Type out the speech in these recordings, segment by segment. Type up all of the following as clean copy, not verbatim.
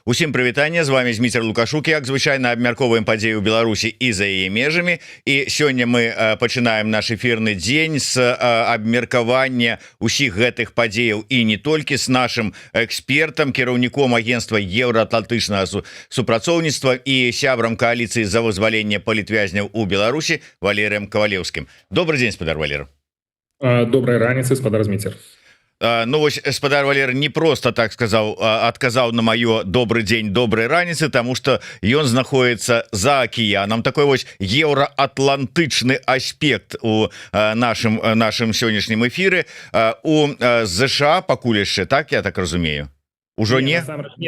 Усім прывітанне, з вами Зміцер Лукашук, як звычайна абмяркоўваем падзеі ў Беларусі і за яе межамі. І сёння мы пачынаем наш эфірны дзень з абмеркавання ўсіх гэтых падзеяў і не толькі з нашым экспертам, кіраўніком агентства еўраатлантычнага супрацоўніцтва і сябрам кааліцыі за вызваленне палітвязняў у Беларусі Валерыем Кавалеўскім. Добрый дзень, спадар Валер. Добрай раніцы, спадар Зміцер. Ну вось спадар Валер не просто так сказаў, адказаў на маё добрый дзень, добрай раніцы, тому что ён знаходіцца за акіянам. Такой вось еўраатлантычны аспект у нашым сённяшнім эфіры у ЗША пакуль яшчэ, так, я так разумею. Ужо не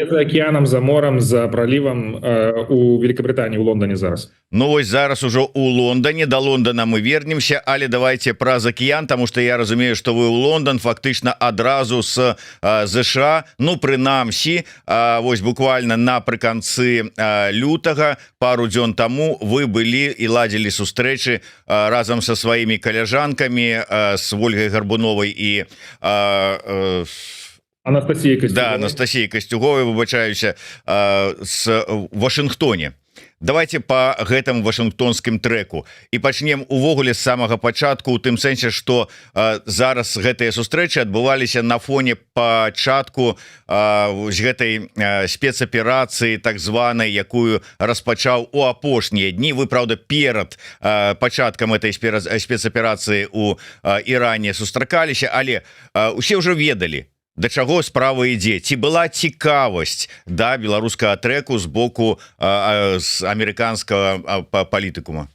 за океаном, за морем, за проливом у Великобритании, в Лондоне зараз. Ну вось зараз ужо у Лондоне, до Лондона мы вернемся, але давайте праз океан, потому что я разумею, что вы у Лондон фактычна адразу с ЗША, ну прынамсі вось буквально напрыканцы лютага, пару дзён таму вы былі і ладзілі сустрэчы разам со сваімі каляжанкамі, с Ольгай Гарбуновой і Анастасіяй Касцюговай. Да, Анастасіяй Касцюговай, выбачаюся, с Вашингтоне. Давайте по гэтым вашингтонскім трэку і пачнем увогуле з самага пачатку, у тым сэнсе, што зараз гэтыя сустрэчы адбываліся на фоне пачатку з гэтай спецаперацыі так званай, якую распачаў у апошнія дні. Вы, праўда, перад пачаткам этой спецаперацыі у Іране сустракаліся, але усе ўжо ведалі, да чаго справа ідзе, ці была цікавасць да беларускага трэку з боку з амерыканскага палітыкума?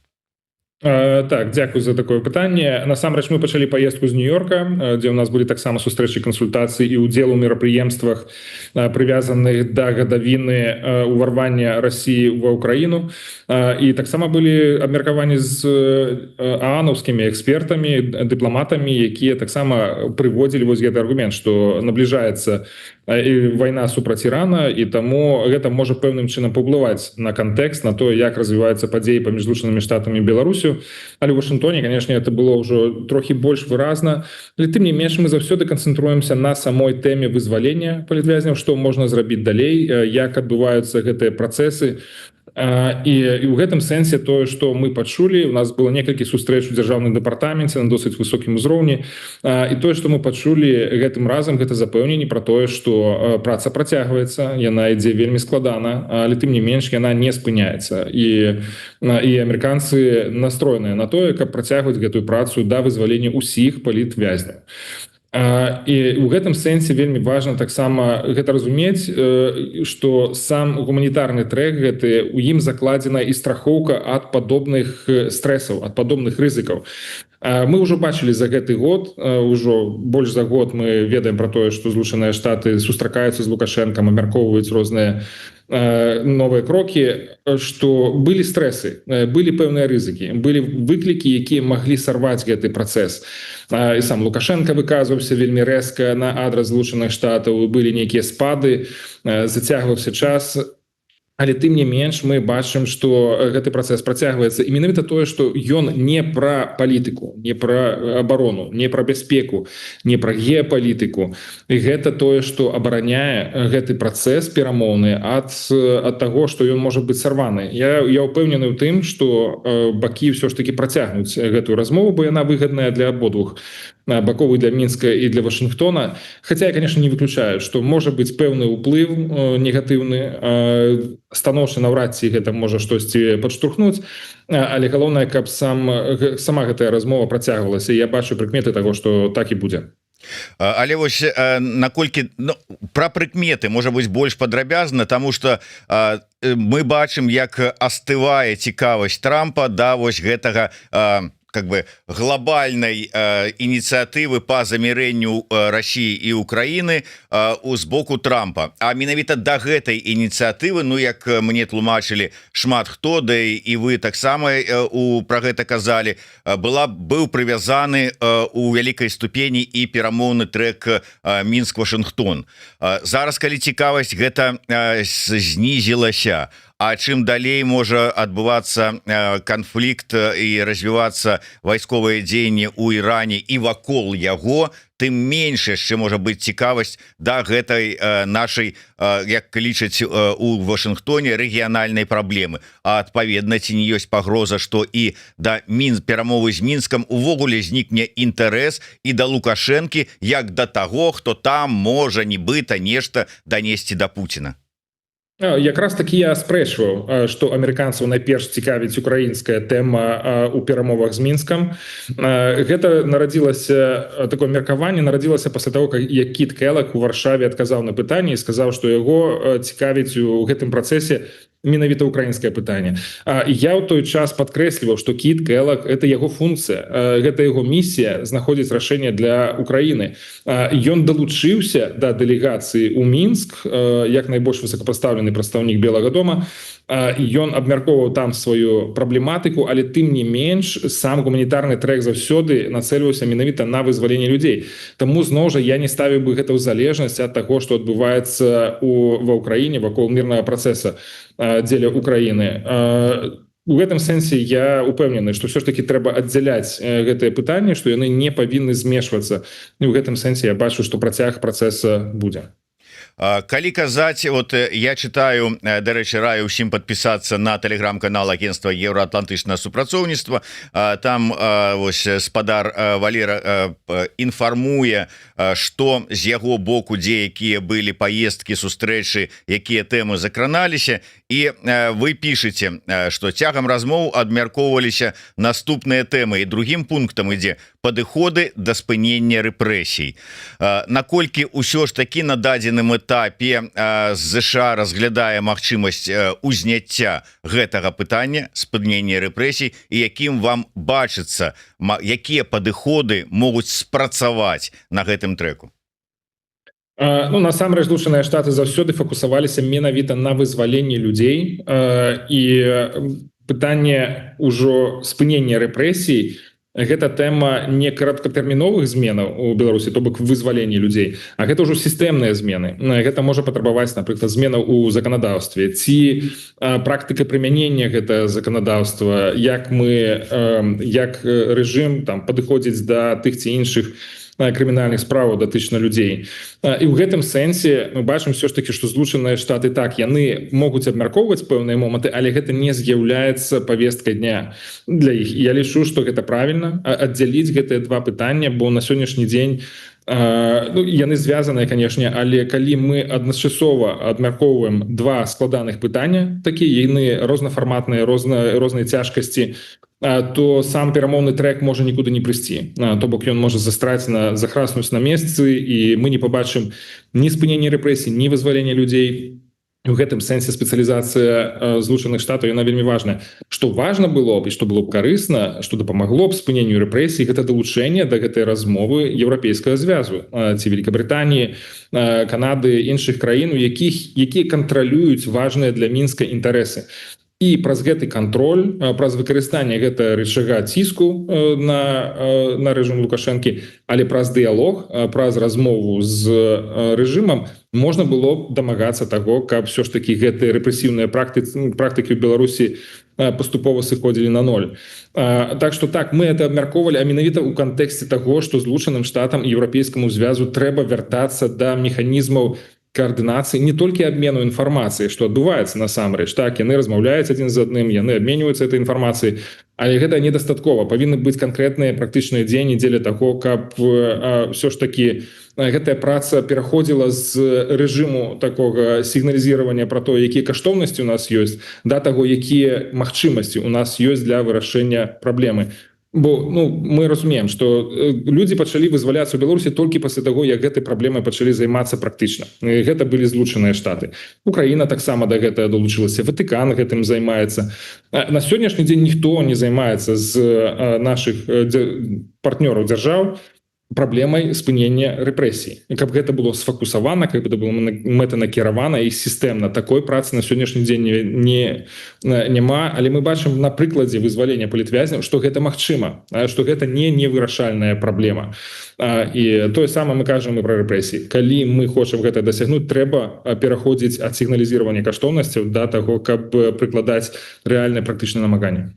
Так, дзякую за такое пытанне. Насамрэч мы пачалі паездку з Нью-Йорка, дзе ў нас былі таксама сустрэчы, кансультацыі і удзел у мерапрыемствах, прывязаных да гадавіны ўварвання Расіі ва ўкраіну. І таксама былі абмеркаванні з аанаўскімі экспертамі, дыпламатамі, якія таксама прыводзілі вось гэты аргумент, што набліжаецца вайна супраць Ірана, і таму гэта можа пэўным чынам паўплываць на кантэкст, на тое, як развіваюцца падзеі паміж Злучанымі Штатамі і Беларусю. Але ў Вашынгтоне, конечно, это было ўжо трохі больш выразна. Але тым не менш мы заўсёды канцэнтруемся на самой тэме вызвалення палітвязняў, што можна зрабіць далей, як адбываюцца гэтыя працэсы. І ў гэтым сэнсе тое, што мы пачулі, у нас было некалькі сустрэч у дзяржаўным дэпартаменце на досыць высокім узроўні, і тое, што мы пачулі гэтым разам, гэта запэўненне пра тое, што праца працягваецца, яна ідзе вельмі складана, але тым не менш яна не спыняецца, і амерыканцы настроеныя на тое, каб працягваць гэтую працу да вызвалення ўсіх палітвязняў. І ў гэтым сэнсе вельмі важна таксама гэта разумець, што сам гуманітарны трэк гэты, у ім закладзена і страхоўка ад падобных стрэсаў, ад падобных рызыкаў. Мы ўжо бачылі за гэты год, ужо больш за год мы ведаем пра тое, што Злучаныя Штаты сустракаюцца з Лукашэнкам, абмяркоўваюць розныя новыя крокі, што былі стрэсы, былі пэўныя рызыкі, былі выклікі, якія маглі сарваць гэты працэс. І сам Лукашенко выказваўся вельмі рэзка на адрас Злучаных Штатаў, былі нейкія спады, зацягваўся час. Але тым не менш мы бачым, што гэты працэс працягваецца. І менавіта тое, што ён не пра палітыку, не пра абарону, не пра бяспеку, не пра геапалітыку. І гэта тое, што абараняе гэты працэс перамоўны ад таго, што ён можа быць сарваны. Я ўпэўнены ў тым, што бакі ўсё ж такі працягнуць гэтую размову, бо яна выгадная для абодвух баков, і для Мінска, і для Вашингтона. Хаця я, конечно, не выключаю, што можа быць пэўны ўплыў негатыўны, станоўча наўрад ці гэта можа штосьці падштурхнуць, але галоўнае, каб сама гэтая размова працягвалася. Я бачу прыкметы таго, што так і будзе. Але вось наколькі пра прыкметы можа быць больш падрабязна, таму што мы бачым, як астывае цікавасць Трампа да вось гэтага как бы глобальной инициативы по замирению России и Украины з боку Трампа. А менавіта до гэтай инициативы, ну як мне тлумачылі шмат хто, да и вы таксама про гэта казалі, быў прывязаны у вялікай ступені і перамоўны трэк Мінск-Вашынгтон. Зараз, калі цікавасць гэта знізілася, А чым далей можа адбывацца канфлікт і развівацца вайсковыя дзеянні ў Іране і вакол яго, тым менш яшчэ можа быць цікавасць да гэтай нашай, як лічаць у Вашынгтоне, рэгіянальнай праблемы. А адпаведна, ці не ёсць пагроза, што і да перамовы з Мінскам увогуле знікне інтарэс і да Лукашэнкі, як да таго, хто там можа нібыта нешта данесці да Пуціна. Якраз таки я спрэчваў, што амерыканцаў найперш цікавіць украінская тэма ў перамовах з Мінскам. Гэта нарадзілася, такое меркаванне нарадзілася пасля таго, як Кіт Келлог у Варшаве адказаў на пытанне і сказаў, што яго цікавіць у гэтым працэсе менавіта украінскае пытанне. Я ў той час падкрэсліваў, што Кіт Келлог — это яго функцыя, гэта яго місія знаходзіць рашэнне для Украіны. Ён далучыўся да дэлегацыі ў Мінск як найбольш высокапастаўлены прадстаўнік Белага дома. Ён абмяркоўваў там сваю праблематыку, але тым не менш сам гуманітарны трэк заўсёды нацэльваўся менавіта на вызваленне людзей. Таму зноў жа я не ставіў бы гэта ў залежнасць ад таго, што адбываецца ва ўкраіне вакол мірнага працэса дзеля Украіны. У гэтым сэнсе я упэўнены, што ўсё ж таки трэба аддзяляць гэтыя пытанні, што яны не павінны змешвацца. І ў гэтым сэнсе я бачу, што працяг працэса будзе. Калі казаць, вот я читаю, дарэчы, раю ўсім подпісацца на телеграм-канал агентства еўраатлантычнага супрацоўніцтва. Там вось спадар Валера інфармуе, што з яго боку дзе якія былі паездкі, сустрэчы, якія тэмы закраналіся. І вы пішаце, што цягам размоў абмяркоўваліся наступныя тэмы, і другім пунктам ідзе падыходы да спынення рэпрэсій. Наколькі ўсё ж такі на дадзеным этапе ЗША разглядае магчымасць узняцця гэтага пытання, спынення рэпрэсій, і якім вам бачыцца, якія падыходы могуць спрацаваць на гэтым трэку? Насамрэч, Злучаныя Штаты заўсёды фокусаваліся менавіта на вызваленні людзей, і пытанне ўжо спынення рэпрэсій — гэта тэма не кароткатэрміновых зменаў у Беларусі, то бок вызваленні людзей, а гэта ўжо сістэмныя змены. Гэта можа патрабаваць, напрыклад, зменаў у заканадаўстве ці практыка прымянення гэтага заканадаўства, як рэжым там падыходзіць да тых ці іншых крымінальных справаў датычна людзей. І ў гэтым сэнсе мы бачым все ж таки, што Злучаныя Штаты так, яны могуць абмяркоўваць пэўныя моманты, але гэта не з'яўляецца павесткай дня для іх. Я лічу, што гэта правільна аддзяліць гэтыя два пытання, бо на сённяшні дзень яны звязаныя, канешне, але калі мы адначасова абмяркоўваем два складаных пытання, такія яны рознафарматныя, рознай цяжкасці, то сам перамоўны трэк можа нікуды не прыйсці. То бок ён можа захраснуць на месцы, і мы не пабачым ні спынення рэпрэсій, ні вызвалення людзей. У гэтым сэнсе спецыялізацыя Злучаных Штатаў яна вельмі важная. Што важна было б і што было б карысна, што дапамагло б спыненню рэпрэсій, гэта далучэнне да гэтай размовы Еўрапейскага звязу ці Великабрытаніі, Канады, іншых краін, якія кантралююць важныя для Мінска інтарэсы. І праз гэты кантроль, праз выкарыстанне гэтага рычага ціску на рэжым Лукашэнкі, але праз дыялог, праз размову з рэжымам можна было дамагацца таго, каб все ж таки гэтыя рэпрэсіўныя практыкі ў Беларусі паступова сыходзілі на ноль. Так што так, мы это абмяркоўвалі, а менавіта ў кантэксце таго, што Злучаным Штатам і Еўрапейскаму звязу трэба вяртацца да механізмаў координации, не только обмену информацией, что отбывается насамрэч. Так, яны размаўляюць адзін з адным, яны обмениваются этой информацией, але гэта недастаткова. Павінны быць канкрэтныя практычныя дзеянні дзеля таго, каб все ж таки гэтая праца пераходзіла з рэжыму такога сігналізіравання пра то, якія каштоўнасці у нас ёсць, да таго, якія магчымасці у нас ёсць для вырашэння праблемы. Бо мы разумеем, што людзі пачалі вызваляцца ў Беларусі толькі пасля таго, як гэтай праблемай пачалі займацца практычна. І гэта былі Злучаныя Штаты. Украіна таксама да гэтага далучылася, Ватыкан гэтым займаецца. На сённяшні дзень ніхто не займаецца з нашых партнёраў дзяржаў праблемай спынення рэпрэсій. І каб гэта было сфокусавана, каб гэта было мэтанакіравана і сістэмна. Такой працы на сённяшні дзень няма, але мы бачым на прыкладзе вызвалення палітвязняў, што гэта магчыма, што гэта не невырашальная праблема. І тое самае мы кажам і пра рэпрэсіі. Калі мы хочам гэта дасягнуць, трэба пераходзіць ад сігналізіравання каштоўнасцяў да таго, каб прыкладаць рэальнае практычнае намаганне.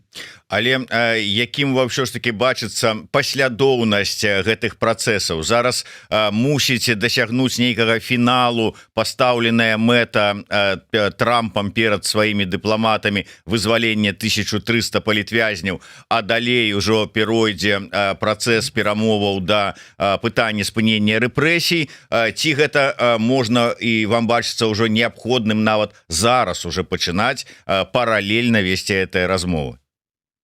Але якім ўсё ж таки бачыцца паслядоўнасць гэтых працэсаў? Зараз мусіць дасягнуць нейкага фіналу пастаўленая мэта Трампам перад сваімі дыпламатамі вызвалення 1300 палітвязняў, а далей ужо перайдзе працэс перамоваў да пытання спынення рэпрэсій. Ці гэта можна і вам бачыцца ўжо неабходным нават зараз уже пачынаць паралельна весці гэтыя размовы?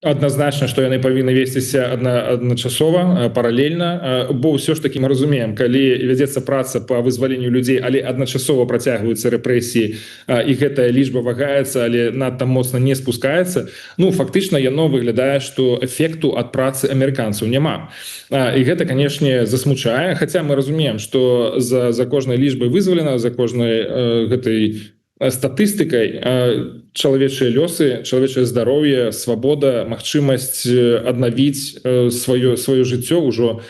Адназначна, што яны павінны весціся адначасова, паралельна, бо ўсё ж таки мы разумеем, калі вядзецца праца па вызваленню людзей, але адначасова працягваюцца рэпрэсіі і гэтая лічба вагаецца, але надта моцна не спускаецца, ну фактычна яно выглядае, што эфекту ад працы амерыканцаў няма. І гэта, канешне, засмучае, хаця мы разумеем, што за кожнай лічбай вызвалена, за кожнай гэтай статыстыкай чалавечыя лёсы, чалавечае здароўе, свабода, магчымасць аднавіць сваё жыццё ўжо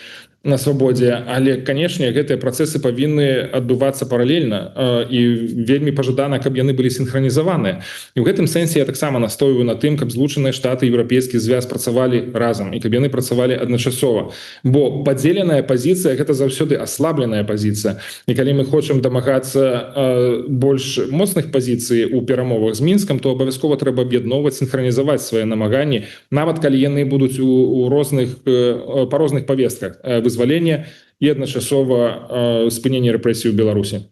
на свабодзе, але, канешне, гэтыя працэсы павінны адбывацца паралельна і вельмі пажадана, каб яны былі сінхранізаваныя. І ў гэтым сэнсе я таксама настойваю на тым, каб Злучаныя Штаты і Еўрапейскі звяз працавалі разам і каб яны працавалі адначасова. Бо падзеленая пазіцыя гэта заўсёды аслабленая пазіцыя. І калі мы хочам дамагацца больш моцных пазіцый у перамовах з Мінскам, то абавязкова трэба аб'ядноўваць, сінхранізаваць свае намаганні, нават калі яны будуць па розных павестках вызвалення і адначасова спынення рэпрэсій у Беларусі.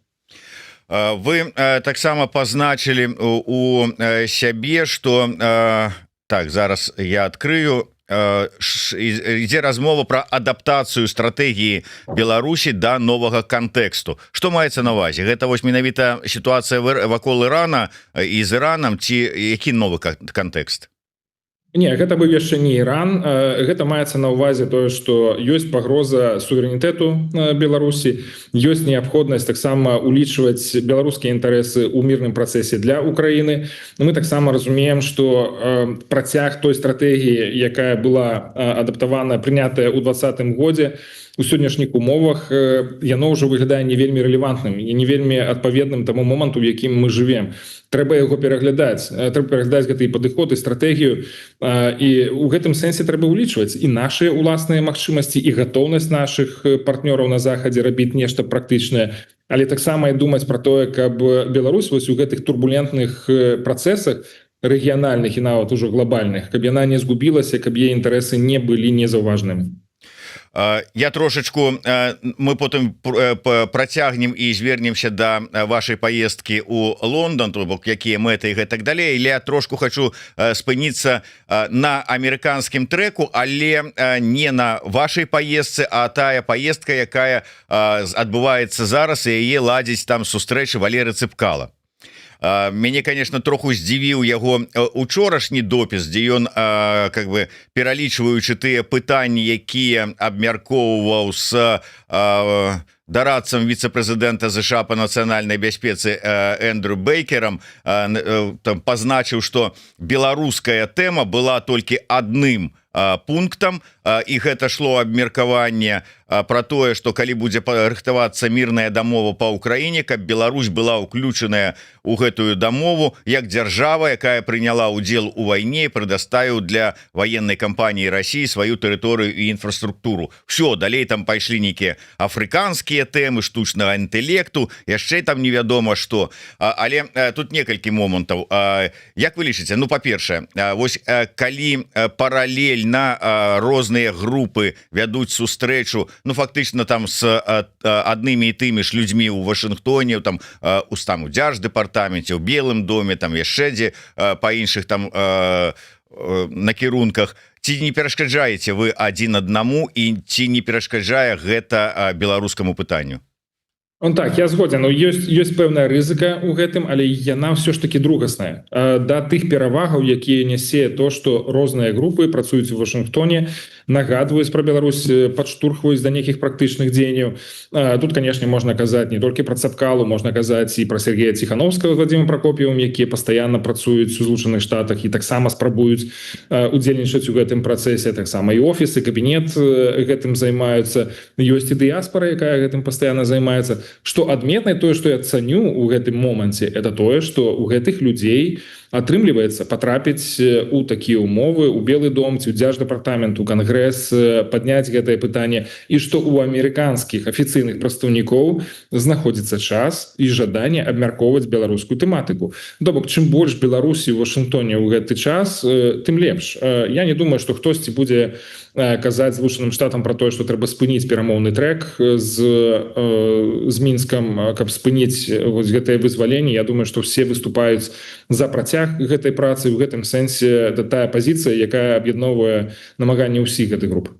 Вы таксама пазначылі у сябе, што так, зараз я адкрыю, ідзе размова пра адаптацыю стратэгіі Беларусі да новага кантэксту. Што маецца на ўвазе? Гэта вось менавіта сітуацыя вакол Ірана і з Іранам, ці які новы кантэкст? Не, гэта быў яшчэ не Іран, гэта маецца на ўвазе тое, што ёсць пагроза суверэнітэту Беларусі, ёсць неабходнасць таксама улічваць беларускія інтарэсы ў мірным працэсе для Украіны. Мы таксама разумеем, што працяг той стратэгіі, якая была адаптавана, прынятая ў 2020 годзе, у сённяшніх умовах яно ўжо выглядае не вельмі рэлевантным і не вельмі адпаведным таму моманту, у якім мы жывем. Трэба яго пераглядаць, гэты падыход і стратэгію, і ў гэтым сэнсе трэба ўлічваць і нашыя уласныя магчымасці, і гатоўнасць нашых партнёраў на захадзе рабіць нешта практычнае, але таксама і думаць пра тое, каб Беларусь вось у гэтых турбулентных працэсах рэгіянальных і нават ужо глобальных, каб яна не згубілася, каб яе інтарэсы не былі незаўважнымі. Я трошечку, мы потым працягнем і звернемся да вашай паездкі ў Лондан, то бок якія мэты і гэтак далей, але я трошку хочу спыніцца на амерыканскім трэку, але не на вашай паездцы, а тая паездка, якая адбываецца зараз, і яе ладзіць там сустрэчы Валеры Цыпкала. Мяне, конечно, троху здзівіў яго учорашні допіс, дзе ён как бы пералічваючы тыя пытанні, якія абмяркоўваў з дарадцам віцэ-прэзідэнта США па нацыянальнай бяспецы Эндрю Бейкерам, там пазначыў, што беларуская тэма была толькі адным пунктам, і гэта шло абмеркаванне про тое, што калі будзе рыхтавацца мірная дамова па Ўкраіне, каб Беларусь была ўключаная ў гэтую дамову як дзяржава, якая прыняла ўдзел у вайне і прадставіў для ваеннай кампаніі Расіі сваю тэрыторыю і інфраструктуру. Всё, далей там пайшлі нейкія афрыканскія тэмы штучнага інтэлекту, яшчэ там невядома што. Але тут некалькі момантаў. Як вы лічыце? Ну, па-першае, вось калі паралельна розныя групы вядуць сустрэчу, ну фактычна там з аднымі і тымі ж людзьмі ў Вашынгтоне, там у дзярждэпартаменце, у Белым доме, там яшчэ дзе па іншых там накірунках, ці не перашкаджаеце вы адзін аднаму і ці не перашкаджае гэта беларускаму пытанню? Так, я згоден. Ёсць пэўная рызыка ў гэтым, але яна ўсё ж таки другасная. Да тых перавагаў, якія нясе то, што розныя групы працуюць у Вашынгтоне, нагадваюць пра Беларусь, падштурхваюць да нейкіх практычных дзеянняў. Тут, канешне, можна казаць не толькі пра Цапкалу, можна казаць і пра Сергея Ціхановскага з Владзімом Пракоп'евым, якія пастаянна працуюць у Злучаных Штатах і таксама спрабуюць удзельнічаць у гэтым працэсе. Таксама і офіс, і кабінет гэтым займаюцца. Ёсць і дыяспара, якая гэтым пастаянна займаецца. Што адметнае, тое, што я цаню ў гэтым моманце, это тое, што у гэтых людзей атрымліваецца патрапіць у такія ўмовы, у Белы дом, ці ў Дзярждэпартамент, у Кангрэс, падняць гэтае пытанне, і што ў амерыканскіх афіцыйных прадстаўнікоў знаходзіцца час і жаданне абмяркоўваць беларускую тэматыку. То бок, чым больш Беларусі ў Вашынгтоне ў гэты час, тым лепш. Я не думаю, што хтосьці будзе казаць Злучаным Штатам пра тое, што трэба спыніць перамоўны трэк з Мінскам, каб спыніць гэтае вызваленне. Я думаю, што все выступаюць за працяг гэтай працы. У гэтым сэнсе это тая пазіцыя, якая аб'ядноўвае намаганне ўсіх гэтых груп.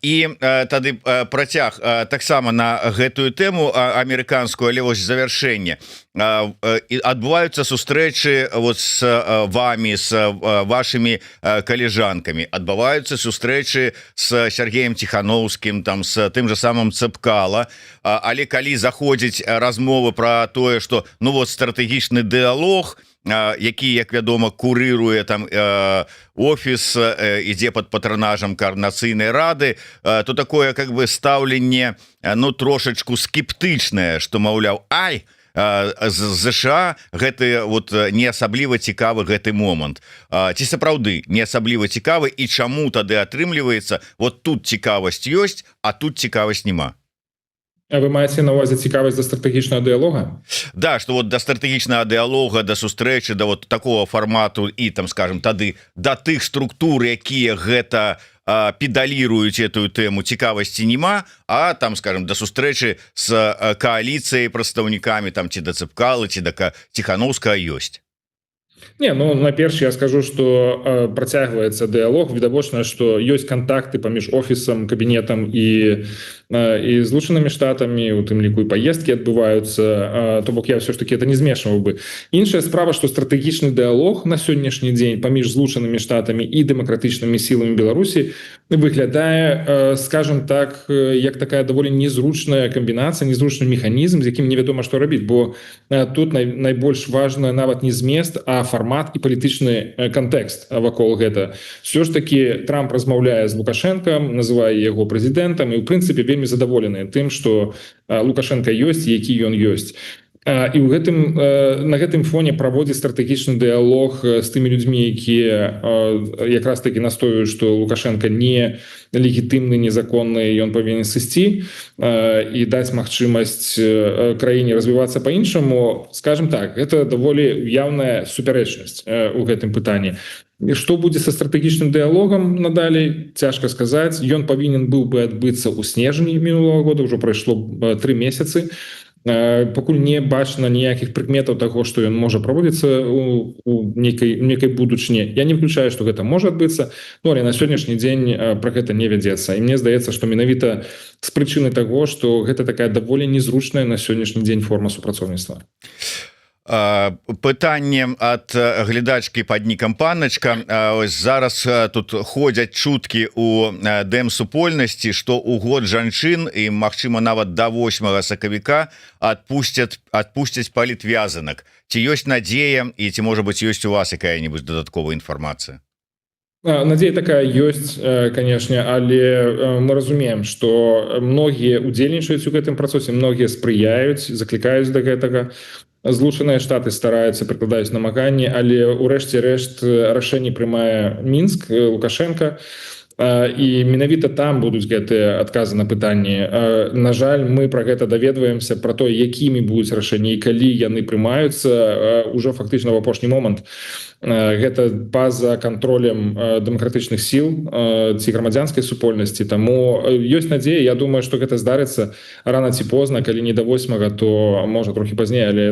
І тады працяг таксама на гэтую тэму амерыканскую, але вось завяршэнне. Адбываюцца сустрэчы вот з вами, з вашымі калежанкамі, адбываюцца сустрэчы з Сергеем Ціхановскім, там з тым же самым Цапкала, але калі заходзіць размовы пра тое, што ну вот стратэгічны дыалог, які, як вядома, курыруе там офіс, ідзе пад патранажам коордынацыйнай рады, то такое как бы стаўленне ну трошачку скептычнае, што маўляў, ай, з ЗША гэты вот не асабліва цікавы гэты момант. Ці сапраўды не асабліва цікавы, і чаму тады атрымліваецца вот тут цікавасць ёсць, а тут цікавасць няма? А вы маеце на увазе цікавасць да стратэгічнага дыалога? Да, што вот да стратэгічнага дыалога, да сустрэчы, да вот такого фармату і там, скажем, тады да тых структур, якія гэта педаліруюць эту тэму, цікавасці няма, а там, скажем, да сустрэчы з кааліцыяй прадстаўнікамі там ці да Цапкалы, ці да Ціхановскага ёсць. Не, ну, наперш я скажу, што працягваецца дыалог. Відавочна, што ёсць кантакты паміж офісам, кабінетам і Злучанымі Штатамі, у тым ліку і паездкі адбываюцца. То бок я ўсё ж таки это не змешваў бы. Іншая справа, што стратэгічны дыалог на сённяшні дзень паміж Злучанымі Штатамі і дэмакратычнымі сіламі Беларусі выглядае, скажем так, як такая даволі незручная камбінацыя, незручны механізм, з якім невядома, што рабіць, бо тут найбольш важна нават не змест, а фармат і палітычны кантэкст вакол гэта. Все ж таки Трамп размаўляе з Лукашэнкам, называе яго прэзідэнтам, і ў прынцыпе вельмі задаволены тым, што Лукашенко ёсць, які ён ёсць. І на гэтым фоне праводзіць стратэгічны дыалог з тымі людзьмі, якія якраз таки настойваюць, што Лукашенко не легітымны, незаконны, ён павінен сысці і даць магчымасць краіне развівацца па-іншаму. Скажем так, гэта даволі яўная супярэчнасць у гэтым пытанні. Што будзе са стратэгічным дыалогам надалей, цяжка сказаць. Ён павінен быў бы адбыцца ў снежні мінулого года, ўжо прайшло 3 месяцы. Пакуль не бачна ніякіх прыкметаў таго, што ён можа праводзіцца у нейкай будучыні. Я не выключаю, што гэта можа адбыцца, але на сённяшні дзень пра гэта не вядзецца. І мне здаецца, што менавіта з прычыны таго, што гэта такая даволі незручная на сённяшні дзень форма супрацоўніцтва. Пытанне ад глядачкі пад нікам Панначка. Зараз тут ходзяць чуткі у дэм-супольнасці, што ў год жанчын і, магчыма, нават да 8 сакавіка адпусцяць палітвязанак. Ці ёсць надзея, і ці, можа быць, ёсць у вас якая-небудзь дадатковая інфармацыя? Надзея такая ёсць, канешне, але мы разумеем, што многія удзельнічаюць у гэтым працэсе, многія спрыяюць, заклікаюць да гэтага. Злучаныя Штаты стараюцца, прыкладаюць намаганні, але ў рэшце рэшт рашэнне прымае Мінск, Лукашенко, і менавіта там будуць гэтыя адказы на пытанні. На жаль, мы пра гэта даведваемся, пра то, якімі будуць рашэнні і калі яны прымаюцца ўжо фактычна ў апошні момант. Гэта па-за кантролем дэмакратычных сіл ці грамадзянскай супольнасці. Таму ёсць надзея, я думаю, што гэта здарыцца рана ці позна, калі не да 8, то можа трохі пазней, але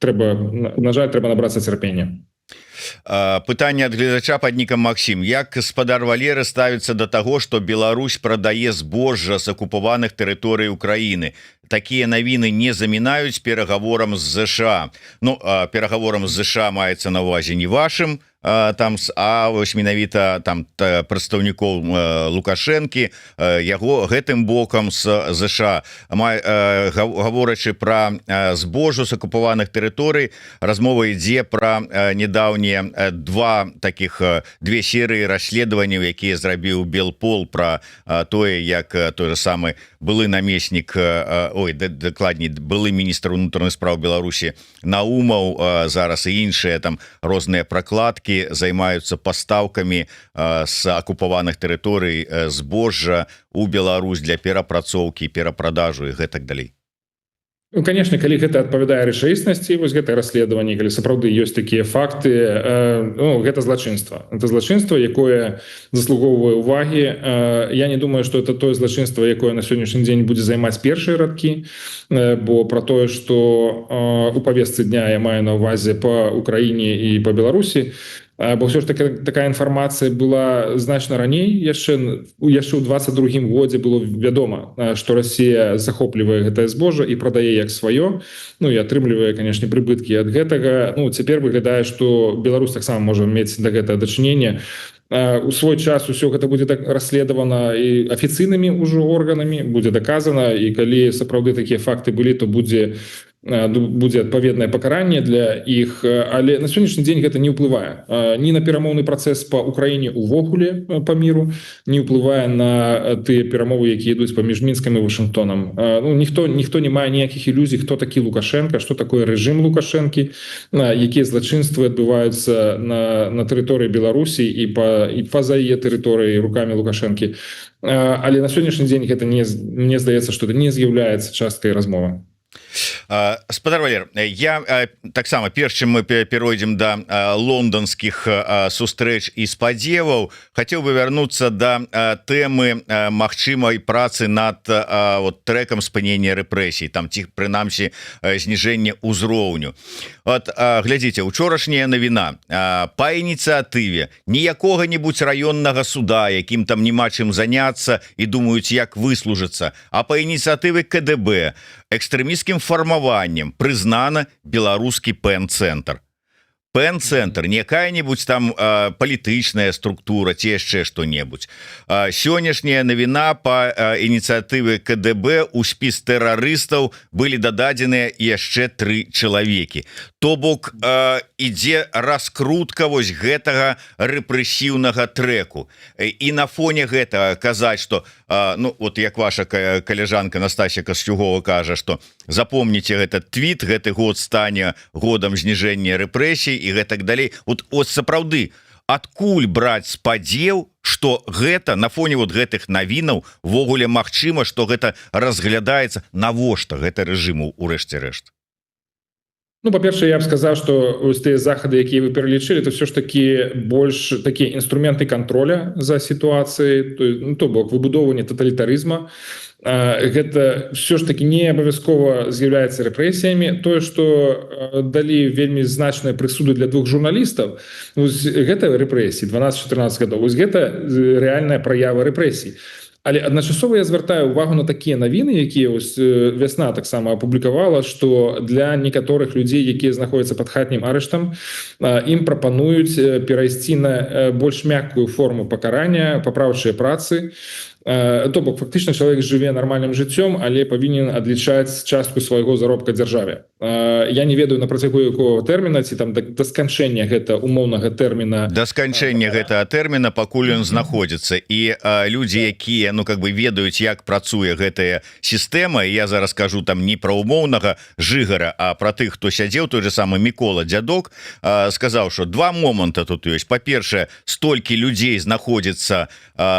на жаль, трэба набрацца цярпення. Пытанне ад гледача пад нікам Максім. Як гаспадар Валеры ставіцца да таго, што Беларусь прадае збожжа з акупаваных тэрыторый Украіны? Такія навіны не замінаюць перагаворам з ЗША. Ну, перагаворам з ЗША маецца на ўвазе не вашым там вось менавіта там прадстаўнікоў Лукашэнкі, яго гэтым бокам з ЗША, гаворачы пра збожу з акупаваных тэрыторый, размова ідзе пра недаўнія две серыі расследаванняў, якія зрабіў Белпол пра тое, як той же самы былы намеснік, дакладней былы міністр унутраных спраў Беларусі Наумаў, зараз і іншыя там розныя прокладкі займаюцца пастаўкамі з акупаваных тэрыторый збожжа у Беларусь для перапрацоўкі, перапрадажу і гэтак далей. Ну, конечно, калі гэта адпавядае рэчаіснасці, вось гэта расследаванне, калі сапраўды ёсць такія факты, гэта злачынства. Это злачынства, якое заслугоўвае ўвагі. Я не думаю, што это тое злачынства, якое на сённяшні дзень будзе займаць першыя радкі, бо пра тое, што у павестцы дня я маю на ўвазе па Украіне і па Беларусі, бо ўсё ж таки такая інфармацыя была значна раней, яшчэ ў 22-м годзе было вядома, што Расія захоплівае гэтае збожжа і прадае як сваё, ну і атрымлівае, канешне, прыбыткі ад гэтага. Ну, цяпер выглядае, што Беларусь таксама можа мець да гэтага дачыненне. У свой час усё гэта будзе так расследавана і афіцыйнымі ўжо органамі, будзе даказана, і калі сапраўды такія факты былі, то будзе адпаведнае пакаранне для іх, але на сённяшні дзень гэта не ўплывае ні на перамоўны працэс па Украіне увогуле па міру, не ўплывае на тыя перамовы, якія ідуць паміж Мінскам і Вашынгтонам. Ну, ніхто не мае ніякіх ілюзій, хто такі Лукашенко, што такое рэжым Лукашэнкі, якія злачынствы адбываюцца на тэрыторыі Беларусі і па-за яе тэрыторыі рукамі Лукашэнкі. Але на сённяшні дзень гэта мне здаецца, што это не з'яўляецца часткай размовы. Спадар Валер, я таксама, перш чым мы перайдзем да лонданскіх сустрэч і спадзеваў, хацеў бы вярнуцца да тэмы магчымай працы над трэкам спынення рэпрэсій, там ці прынамсі зніжэння ўзроўню. Глядзіце, учорашняя навіна па ініцыятыве не якога-небудзь раённага суда, якім там няма чым заняцца і думаюць, як выслужыцца, а па ініцыятыве КДБ экстрэмісцкім фармаваннем прызнана беларускі пэн-цэнтр. Пэн-цэнтр, не якая-небудзь там палітычная структура ці яшчэ што-небудзь. Сённяшняя навіна па ініцыятыве КДБ у спіс тэрарыстаў былі дададзеныя яшчэ 3 чалавекі. То бок ідзе раскрутка вось гэтага рэпрэсіўнага трэку. І на фоне гэтага казаць, што ну, вот як ваша каляжанка Настасья Касцюгова кажа, што запомніце этот твіт, гэты год стане годам зніжэння рэпрэсій і гэтак далей. Вот сапраўды, адкуль браць спадзеў, што гэта на фоне вот гэтых навінаў ввогуле магчыма, што гэта разглядаецца, навошта гэта рэжыму ў рэшце рэшт? Ну, па-першае, я б сказаў, што вось тыя захады, якія вы пералічылі, то ўсё ж такі больш такія інструменты контроля за сітуацыяй, то бок выбудоўванне таталітарызма. Гэта ўсё ж такі не абавязкова з'яўляецца рэпрэсіямі. Тое, што далі вельмі значныя прысуды для 2 журналістаў, гэта рэпрэсіі 12-14 гадоў. Вось гэта рэальная праява рэпрэсій. Але адначасова я звяртаю увагу на такія навіны, якія вясна таксама апублікавала, што для некаторых людзей, якія знаходзяцца пад хатнім арыштам, ім прапануюць перайсці на больш мяккую форму пакарання, папраўчыя працы. То бок фактычна чалавек жыве нармальным жыццём, але павінен адлічаць частку свайго заробка дзяржаве. Я не ведаю на працягу якога тэрміна, ці там да сканчэння гэта умоўнага тэрміна. Да сканчэння гэтага тэрміна, пакуль ён знаходзіцца. І людзі, якія ведаюць, як працуе гэтая сістэма, і я зараз кажу там не пра умоўнага жыгара, а пра тых, хто сядзеў, той же самы Мікола Дзядок сказаў, што 2 моманта тут ёсць. Па-першае, столькі людзей знаходзіцца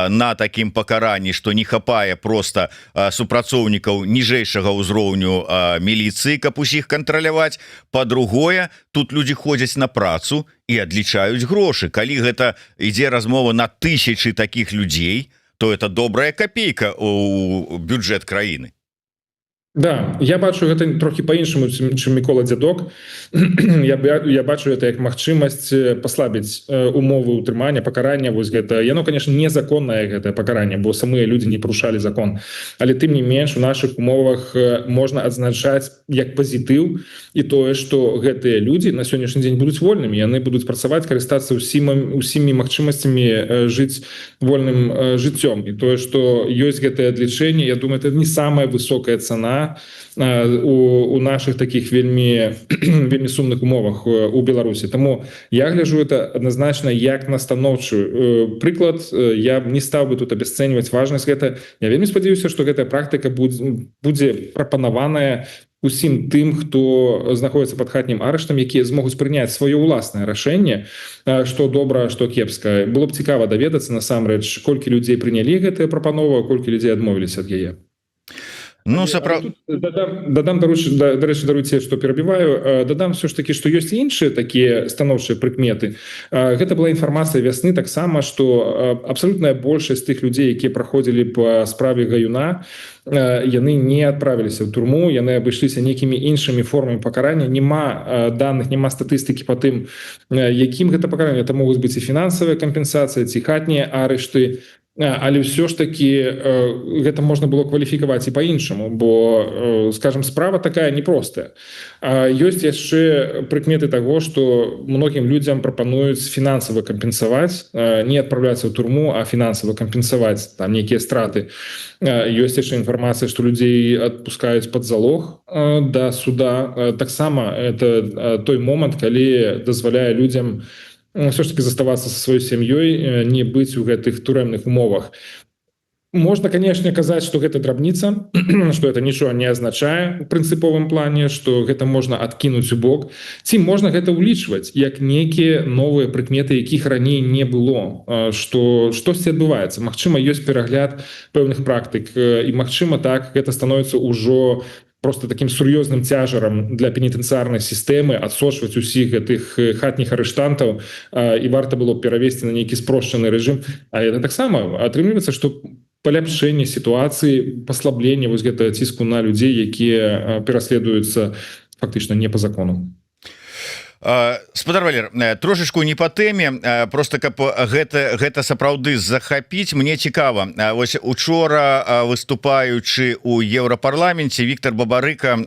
на такім пакаранні, што не хапае проста супрацоўнікаў ніжэйшага ўзроўню міліцыі, каб усіх кантраляваць. Па-другое, тут людзі ходзяць на працу і адлічаюць грошы. Калі гэта ідзе размова на тысячы такіх людзей, то это добрая копейка у бюджэт краіны. Да, я бачу гэта трохі по-іншаму, чым Мікола Дзядок. Я бачу это як магчымасць паслабіць умовы ўтрымання, пакарання. Вось гэта яно, конечно, незаконнае гэтае пакаранне, бо самыя людзі не парушалі закон. Але тым не менш у нашых умовах можна адзначаць як пазітыў і тое, што гэтыя людзі на сённяшні дзень будуць вольнымі, яны будуць працаваць, карыстацца усімі магчымасцямі жыць вольным жыццём. І тое, што ёсць гэтае адлічэнне, я думаю, это не самая высокая цана у наших таких вельмі сумных умовах у Беларусі. Таму я гляджу это адназначна як настаноўчы прыклад. Я не стаў бы тут абясцэньваць важнасць гэта. Я вельмі спадзяюся, што гэтая практыка будзе прапанаваная усім тым, хто знаходзіцца пад хатнім арыштам, якія змогуць прыняць сваё ўласнае рашэнне, што добра, што кепска. Было б цікава даведацца насамрэч, колькі людзей прынялі гэтыя прапановы, а колькі людзей адмовіліся ад яе. Ну, дадам, дарэчы, даруйце, што перабіваю, дадам все ж таки, што ёсць іншыя такія станоўчыя прыкметы. Гэта была інфармацыя вясны таксама, што абсалютная большасць тых людзей, якія праходзілі па справе Гаюна, яны не адправіліся ў турму, яны абышліся нейкімі іншымі формамі пакарання. Нема даных, нема статыстыкі па тым, якім гэта пакаранне. Это могуць быць і фінансавая кампенсацыя, ці хатнія арышты. Але ўсё ж таки гэта можна было кваліфікаваць і па-іншаму, бо, скажем, справа такая непростая. Ёсць яшчэ прыкметы таго, што многім людзям прапануюць фінансава кампенсаваць, не адпраўляцца ў турму, а фінансава кампенсаваць там нейкія страты. Ёсць яшчэ інфармацыя, што людзей адпускаюць пад залог да суда. Таксама это той момант, калі дазваляе людзям все ж таки заставацца са сваёй сям'ёй, не быць у гэтых турэмных умовах. Можна, конечно, казаць, што гэта драбніца, што это нічога не азначае у прынцыповым плане, што гэта можна адкінуць у бок, ці можна гэта ўлічваць як нейкія новыя прыкметы, якіх раней не было, што штосьці адбываецца. Магчыма, ёсць перагляд пэўных практык, і магчыма, так гэта становіцца ўжо просто таким сур'ёзным цяжарам для пенітэнцыярнай сістэмы адсочваць усіх гэтых хатніх арыштантаў, і варта было перавесці на нейкі спрошчаны рэжым. Але это таксама атрымліваецца, што паляпшэнне сітуацыі, паслабленне вось гэтага ціску на людзей, якія пераследуюцца фактычна не па закону. Спадар Валер, трошечку не по тэме, просто каб гэта сапраўды захапіць, мне цікава. Вось учора, выступаючы ў Еўрапарламенце, Віктор Бабарыка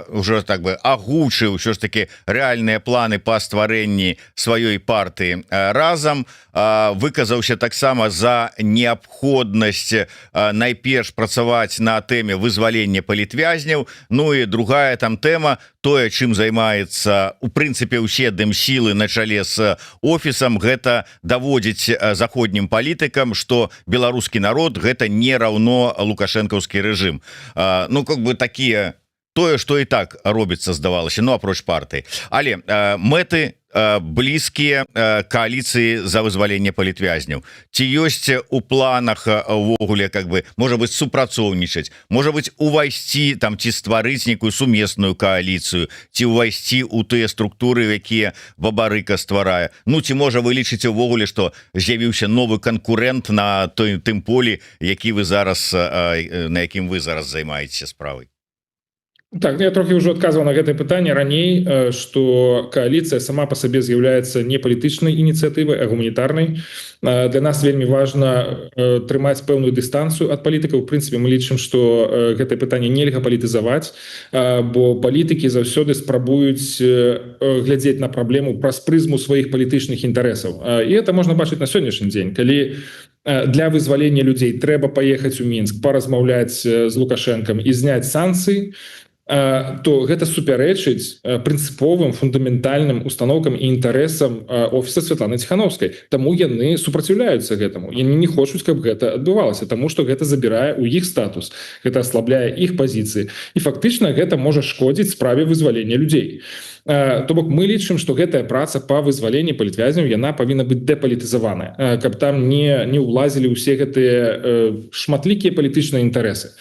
ўжо так бы агучыў ўсё ж таки рэальныя планы па стварэнні сваёй партыі разам, выказаўся таксама за неабходнасць найперш працаваць на тэме вызвалення палітвязняў. Ну і другая там тэма, тое, чым займаецца у прынцыпе ўсе дымсілы на чале з офісам, гэта даводзіць заходнім палітыкам, што беларускі народ гэта не раўно лукашэнкаўскі рэжым. Ну как бы такія тое, што і так робіцца, здавалася, ну апроч партыі. Але мэты блізкія коаліцыі за вызваленне палітвязняў. Ці ёсць у планах увогуле, как бы, можа быць, супрацоўнічаць, можа быць, увайсці там ці стварыць нейкую сумесную коаліцыю, ці увайсці ў тыя структуры, якія Бабарыка стварае. Ну ці можа вы лічыце увогуле, што з'явіўся новы канкурэнт на тым полі, які вы зараз, на якім вы зараз займаецеся справай? Так, я трохі ўжо адказваў на гэтае пытанне раней, што коаліцыя сама па сабе з'яўляецца не палітычнай ініцыятывай, а гуманітарнай. Для нас вельмі важна трымаць пэўную дыстанцыю ад палітыкаў. У прынцыпе, мы лічым, што гэтае пытанне нельга палітызаваць, бо палітыкі заўсёды спрабуюць глядзець на праблему праз прызму сваіх палітычных інтарэсаў. І это можна бачыць на сённяшні дзень, калі для вызвалення людзей трэба паехаць у Мінск, паразмаўляць з Лукашэнкам і зняць санкцыі, то гэта супярэчыць прынцыповым фундаментальным установкам і інтарэсам офіса Святланы Ціхановскай. Таму яны супраціўляюцца гэтаму. Яны не хочуць, каб гэта адбывалася, таму што гэта забірае ў іх статус, гэта аслабляе іх пазіцыі. І фактычна гэта можа шкодзіць справе вызвалення людзей. То бок мы лічым, што гэтая праца па вызваленні палітвязняў, яна павінна быць дэпалітызаваная, каб там не ўлазілі ўсе гэтыя шматлікія палітычныя інтарэсы.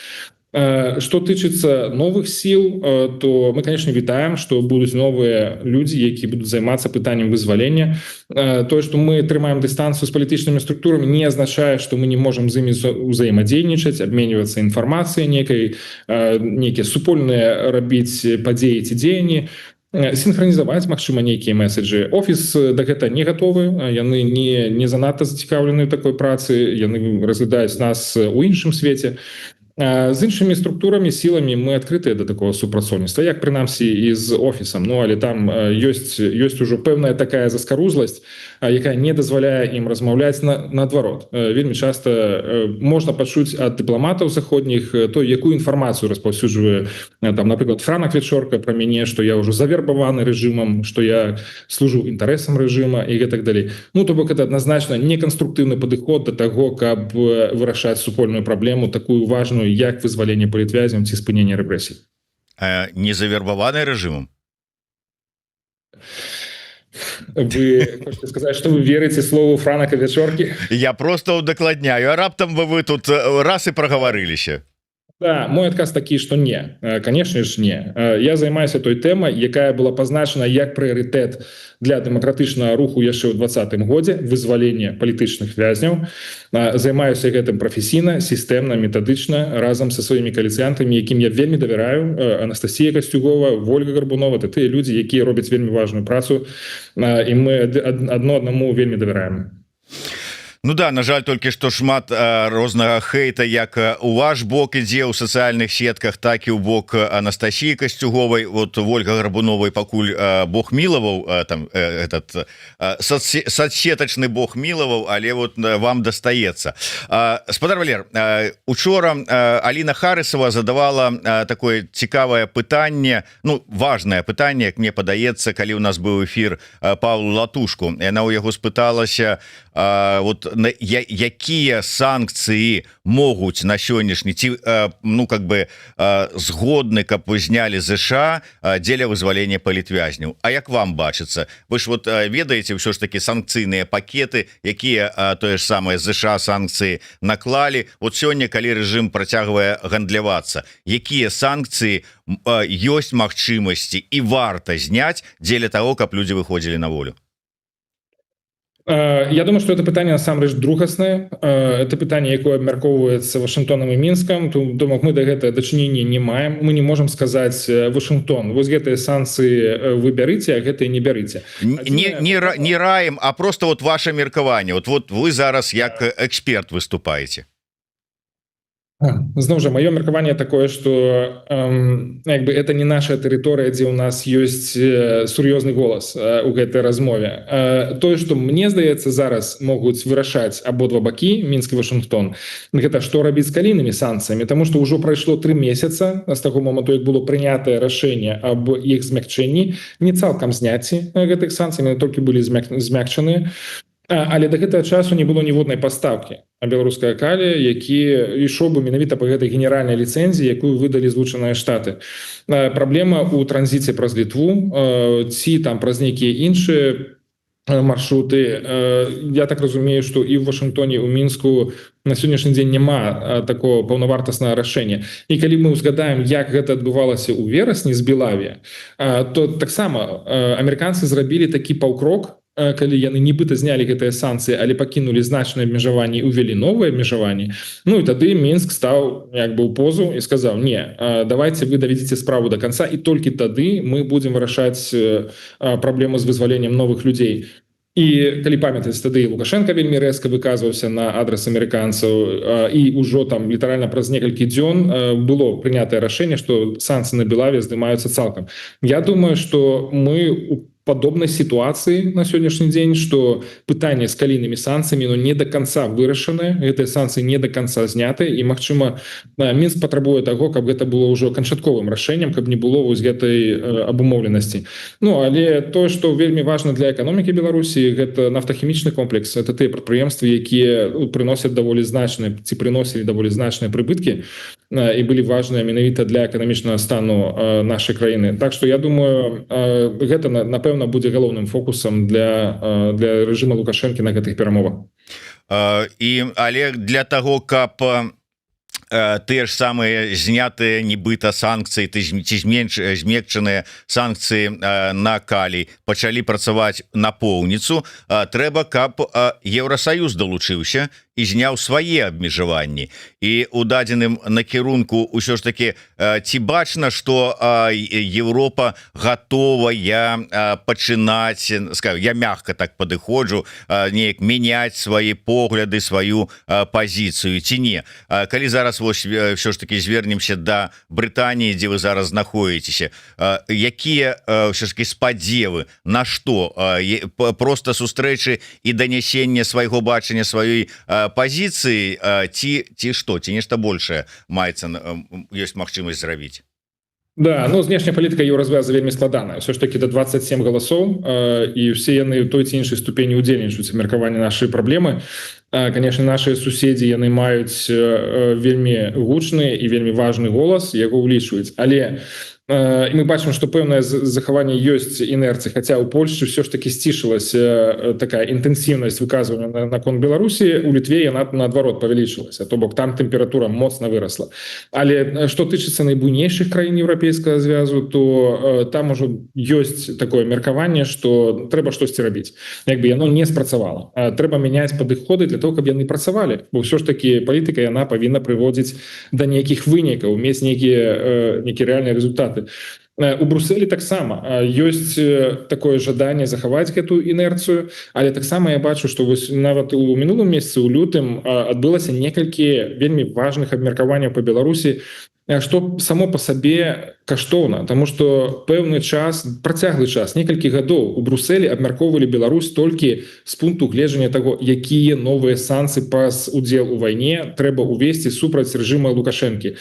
Что тычыцца новых сіл, то мы, конечно, вітаем, што будуць новыя людзі, якія будуць займацца пытаннем вызвалення. Тое, што мы трымаем дыстанцыю з палітычнымі структурамі, не азначае, што мы не можам з імі ўзаемадзейнічаць, абменьвацца інфармацыяй нейкія супольныя рабіць падзеі ці дзеянні, синхронізаваць, магчыма, нейкія месседжы. Офіс да гэта не гатовы, яны не занадта зацікаўлены такой працы, яны разглядаюць нас у іншым свеце. З іншымі структурамі, сіламі мы адкрытыя да такого супрацоўніцтва, як прынамсі і з офісам. Ну, але там ёсць ужо пэўная такая заскарузласць, якая не дазваляе ім размаўляць наадварот. Вельмі часта можна пачуць ад дыпламатаў заходніх то, якую інфармацыю распаўсюджвае, там, напрыклад, Франак Вечорка пра мяне, што я ўжо завербаваны рэжымам, што я служу інтарэсам рэжыма і гэтак далей. Ну, то бок, это адназначна неканструктыўны падыход да таго, каб вырашаць супольную праблему, такую важную, як вызваленне палітвязняў ці спынення рэпрэсій. Не завербаваны рэжымам? Вы хочете сказаць, што вы верыце слову Франака Вечоркі? Я просто удакладняю, а раптам вы тут раз і прагаварыліся. Да, мой адказ такі, што не. Конечно ж, не. Я займаюся той тэмай, якая была пазначана як прыярытэт для дэмакратычнага руху яшчэ ў 2020 годзе, вызваленне палітычных вязняў. Займаюся гэтым прафесійна, сістэмна, метадычна, разам са сваімі кааліцыянтамі, якім я вельмі давяраю. Анастасія Касцюгова, Вольга Гарбунова, это тыя людзі, якія робяць вельмі важную працу, і мы адно аднаму вельмі давяраем. Ну да, на жаль, толькі што шмат рознага хейта як у ваш бок ідзе ў сацыяльных сетках, так і ў бок Анастасіі Касцюговай. Вот Вольга Гарбуновай пакуль Бог мілаваў, там этот соцсетачны Бог мілаваў, але вот вам дастаецца. Спадар Валер, учора Аліна Харысова задавала такое цікавае пытанне, ну, важнае пытанне, як мне падаецца, калі ў нас быў эфір Павлу Латушку. Яна ў яго спыталася, вот якія санкцыі могуць на сённяшні ці ну как бы згодны, каб вы знялі ЗША дзеля вызвалення палітвязняў. А як вам бачыцца? Вы ж вот ведаеце ўсё ж такі санкцыйныя пакеты, якія тое ж самае ЗША санкцыі наклалі. Вот сёння, калі рэжым працягвае гандлявацца, якія санкцыі ёсць магчымасці і варта зняць дзеля таго, каб людзі выходзілі на волю? Я думаю, что это пытанне насамрэч другаснае. Это пытанне, якое абмяркоўваецца Вашынгтонам і Мінскам. Думаю, мы да гэтага дачынення не маем. Мы не можам сказаць Вашынгтон, вось гэтыя санкцыі вы бярыце, а гэтыя не бярыце. Не раем, а просто вот ваше меркаванне. Вот вы зараз як эксперт выступаеце. Зноў жа, маё меркаванне такое, што это не наша тэрыторыя, дзе ў нас ёсць сур'ёзны голас у гэтай размове. Тое, што мне здаецца, зараз могуць вырашаць абодва бакі, Мінск і Вашынгтон, гэта што рабіць з калійнымі санкцыямі, таму што ўжо прайшло 3 месяца з таго моманту, як было прынятае рашэнне аб іх змякчэнні, не цалкам зняцці гэтых санкцый, яны толькі былі змякчаныя. Але да гэтага часу не было ніводнай пастаўкі беларускай калі, які ішоў бы менавіта па гэтай генеральнай ліцэнзіі, якую выдалі Злучаныя Штаты. Праблема ў транзіце праз Літву ці там праз нейкія іншыя маршруты. Я так разумею, што і ў Вашынгтоне, ў Мінску на сённяшні дзень няма такого паўнавартаснага рашэння. І калі мы ўзгадаем, як гэта адбывалася ў верасні з Белавія, то таксама амерыканцы зрабілі такі паўкрок, калі яны нібыта знялі гэтыя санкцыі, але пакінулі значныя абмежаванні і увялі новыя абмежаванні. Ну і тады Мінск стаў як бы ў позу і сказаў: не, давайте вы даведзіце справу до конца, і толькі тады мы будзем вырашаць праблему з вызваленнем новых людзей. І калі памятаць, тады Лукашенко вельмі рэзка выказваўся на адрас амерыканцаў, і ўжо там літаральна праз некалькі дзён было прынятае рашэнне, што санкцыі на Белаве здымаюцца цалкам. Я думаю, што мы у падобнай сітуацыі на сённяшні дзень, што пытанне з калійнымі санкцыямі не до конца вырашанае, гэтыя санкцыі не до конца зняты, і магчыма Мінск патрабуе таго, каб гэта было ўжо канчатковым рашэннем, каб не было вось гэтай абумоўленасці. Ну але тое, што вельмі важна для эканомікі Беларусі, гэта нафтахімічны комплекс, это тыя прадпрыемствы, якія прыносяць даволі значныя ці прыносілі даволі значныя прыбыткі і былі важныя менавіта для эканамічнага стану нашай краіны. Так што я думаю, гэта напэўна будзе галоўным фокусам для рэжыма Лукашэнкі на гэтых перамовах. Але для таго, каб тыя ж самыя знятыя нібыта санкцыі ці змекчаныя санкцыі на калій пачалі працаваць напоўніцу, трэба каб Еўросаюз далучыўся і зняў свае абмежаванні. І у дадзеным накірунку ўсё ж таки ці бачна, што Еўропа гатовая пачынаць, я мягка так падыходжу, неяк мяняць свае погляды, сваю пазіцыю ці не. Калі зараз все ж таки звернемся до Брытаніі, дзе вы зараз знаходзіцеся, якія все ж таки спадзевы, на што? Просто сустрэчы і данясення свайго бачання сваёй пазіцыі ці што, ці нешта большее маецца, ёсць магчымасць зрабіць? Да, ну знешняя палітыка Еўразвяза вельмі складаная. Все ж таки до 27 галасоў, і все яны ў той ці іншай ступені удзельнічаюць у меркаванні нашай праблемы. Конечно, наши суседзі яны маюць вельмі гучны і вельмі важны голас, яго ўлічваюць. Але мы бачым, што пэўнае захаванне ёсць інерцыі, хаця ў Польшчы все ж таки сцішылася такая інтэнсіўнасць выказвання наконт Беларусі, у Літве яна наадварот павялічылася, то бок там тэмпература моцна вырасла. Але што тычыцца найбуйнейшых краін Еўрапейскага звязу, то там ужо ёсць такое меркаванне, што трэба штосьці рабіць. Як бы яно не спрацавала. Трэба мяняць падыходы для того, каб яны працавалі. Бо ўсё ж таки палітыка яна павінна прыводзіць да нейкіх вынікаў, мець нейкія рэальныя результаты. У Брусэлі таксама ёсць такое жаданне захаваць гэтую інерцыю, але таксама я бачу, што нават у мінулым месяцы у лютым адбылася некалькі вельмі важных абмеркаванняў па Беларусі, што само па сабе каштоўна, таму што пэўны час, працяглы час, некалькі гадоў у Брусэлі абмяркоўвалі Беларусь толькі з пункту гледжання таго, якія новыя санкцыі праз удзел у вайне трэба увесці супраць рэжыма Лукашэнкі.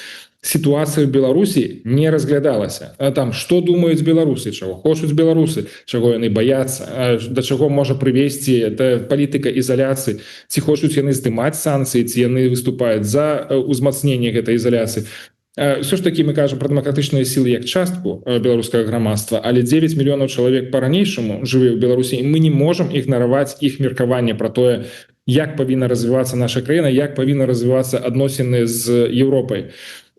Сітуацыя ў Беларусі не разглядалася. Там што думаюць беларусы, чаго хочуць беларусы, чаго яны баяцца, да чаго можа прывесці палітыка ізаляцыі, ці хочуць яны здымаць санкцыі, ці яны выступаюць за ўзмацненне гэтай ізаляцыі. Все ж таки мы кажам пра дэмакратычныя сілы як частку беларускага грамадства, але 9 мільёнаў чалавек па-ранейшаму жыве ў Беларусі, і мы не можам ігнараваць іх меркаванне пра тое, як павінна развівацца наша краіна, як павінна развівацца адносіны з Еўропай.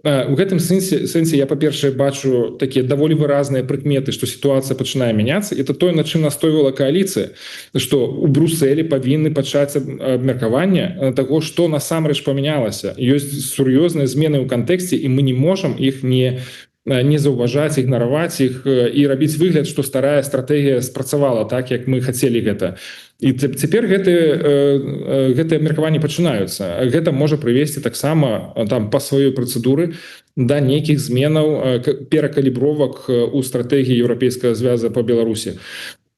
У гэтым сэнсе я, па-першае, бачу такія даволі выразныя прыкметы, што сітуацыя пачынае мяняцца. Это тое, над чым настойвала кааліцыя, што у Брусэлі павінны пачаць абмеркаванне таго, што насамрэч памянялася. Ёсць сур'ёзныя змены ў кантэксце, і мы не можам іх не заўважаць, ігнараваць іх і рабіць выгляд, што старая стратэгія спрацавала так, як мы хацелі гэта. І цяпер гэтыя абмеркаванні пачынаюцца. Гэта можа прывесці таксама там па сваёй працэдуры да нейкіх зменаў, перакалібровак у стратэгіі Еўрапейскага звяза па Беларусі.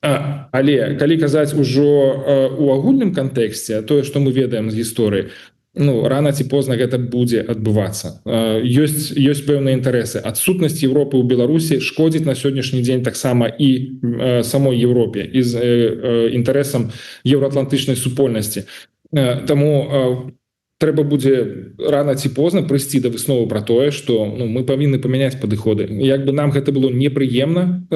Але калі казаць ужо у агульным кантэксце, тое, што мы ведаем з гісторыі, рана ці позна гэта будзе адбывацца. Ёсць пэўныя інтарэсы. Адсутнасць Еўропы ў Беларусі шкодзіць на сённяшні дзень таксама і самой Еўропе, і з інтарэсам еўраатлантычнай супольнасці. Таму трэба будзе рана ці позна прыйсці да высновы пра тое, што мы павінны памяняць падыходы. Як бы нам гэта было непрыемна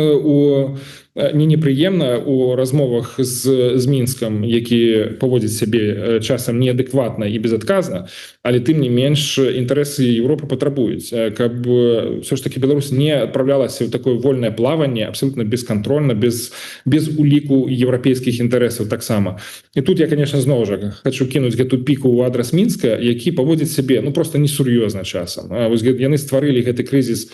у размовах з Мінскам, які паводзіць сябе часам неадэкватна і безадказна, але тым не менш інтарэсы Еўропы патрабуюць, каб все ж таки Беларусь не адпраўлялася ў такое вольнае плаванне, абсолютно бесконтрольна, без уліку еўрапейскіх інтарэсаў таксама. І тут я, конечно, зноў жа хочу кінуць гэту піку ў адрас Мінска, які паводзіць сябе просто несур'ёзна часам. Яны стварылі гэты крызіс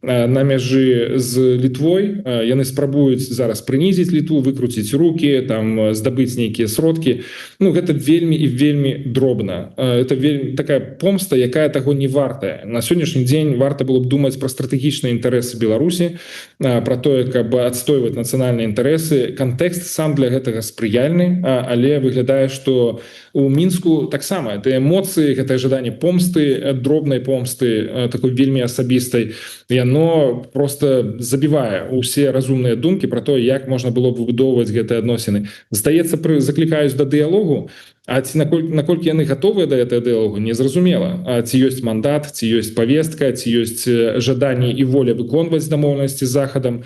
на мяжы з Літвой, яны спрабуюць зараз прынізіць Літву, выкруціць рукі, там здабыць нейкія сродкі. Гэта вельмі і вельмі дробна. Это вельмі такая помста, якая таго не вартая. На сённяшні дзень варта было б думаць пра стратэгічныя інтарэсы Беларусі, пра тое, каб адстойваць нацыянальныя інтарэсы. Кантэкст сам для гэтага спрыяльны, але выглядае, што у Мінску таксама это эмоцыі, гэтае жаданне помсты, дробнай помсты, такой вельмі асабістай, яно просто забівае усе разумныя думкі пра тое, як можна было б выбудоўваць гэтыя адносіны. Здаецца, заклікаюць да дыялогу, а ці наколькі яны гатовыя да гэтага дыялогу, незразумела. Ці ёсць мандат, ці ёсць павестка, ці ёсць жаданне і воля выконваць дамоўленасці з Захадам.